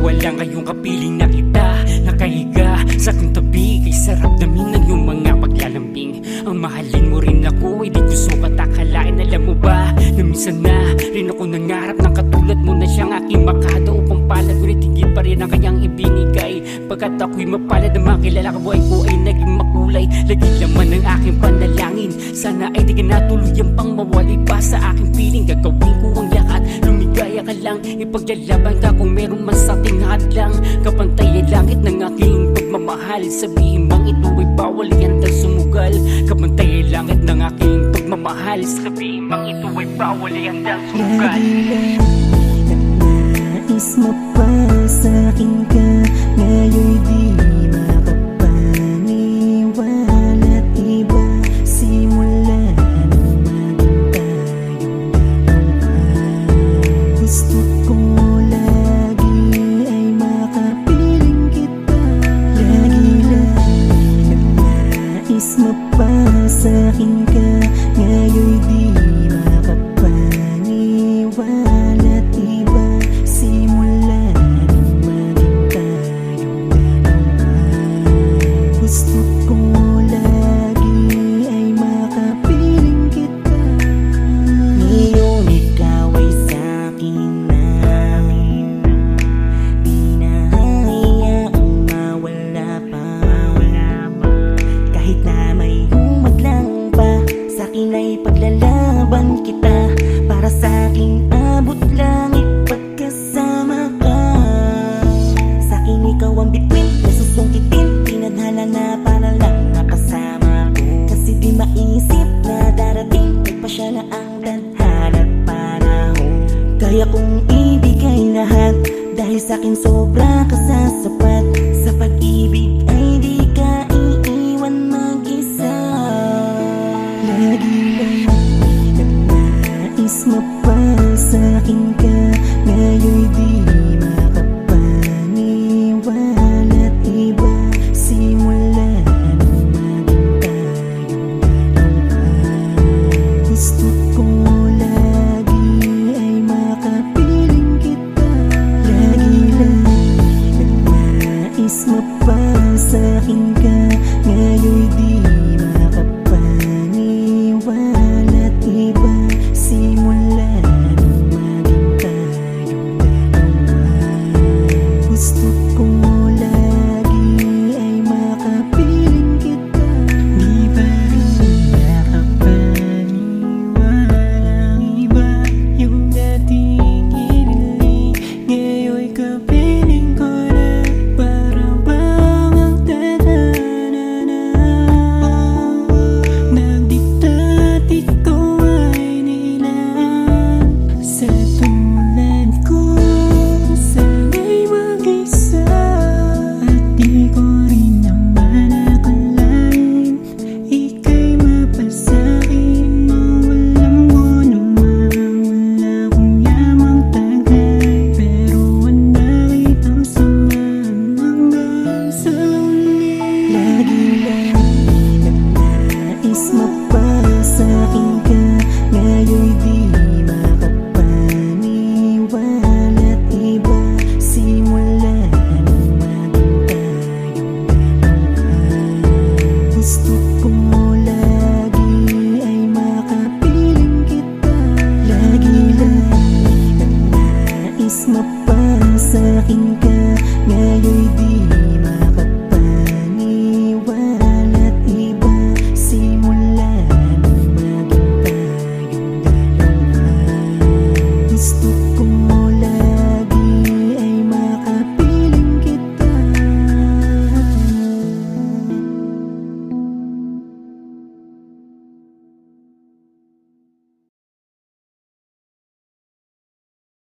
wala ngayong kapiling na kita nakahiga sa aking tabi. Kay sarap namin ng iyong mga paglalambing. Ang mahalin mo rin ako, di ko sukat akalain. Alam mo ba na minsan na rin ako nangarap ng katulad mo na siyang aking makada upang palad. Ngunit hindi pa rin ang kanyang ibinigay. Pagkat ako'y mapalad na makilala ka, buhay ko ay naging makulay. Lagi laman ng aking panalangin, sana ay di ka natuluyan pang mawali pa sa aking piling. Gagawin ko ang lahat, lumigaya ka lang, ipaglalaban ka kung meron man sa ating hadlang. Kapantay ay langit ng aking pagmamahal, sabihin mang ito ay bawal yan dahil sumugal. Kapantay ay langit ng aking pagmamahal, sabihin mang ito ay bawal yan dahil sumugal. Nais mapasakin ka, ngayon'y di makapaniwala't iba. Simula nung maging tayong dalawa, gusto ko lagi ay makapiling kita. Lagi nais mapasakin ka, ngayon'y di makapaniwala't iba. Simula nung maging tayong dalawa, gusto ko lagi ay makapiling kita. Ngayon ikaw ay sa'kin na, di na hayaang mawala pa. Kahit na may humadlang pa, sa'kin ay paglalaban kita. Para sa'king abot langit pagkasama ka. Sa'kin ikaw ang bituin na susungkitin, tinadhana na para lang nakasama ko. Kasi di maisip na darating, nagpasya na ang tadhana't panahon. Kaya kong ibigay lahat, dahil sa'kin sobra ka sasapat. Sa pag-ibig ay di ka iiwan mag-isa. Lagi lang nais mapasakin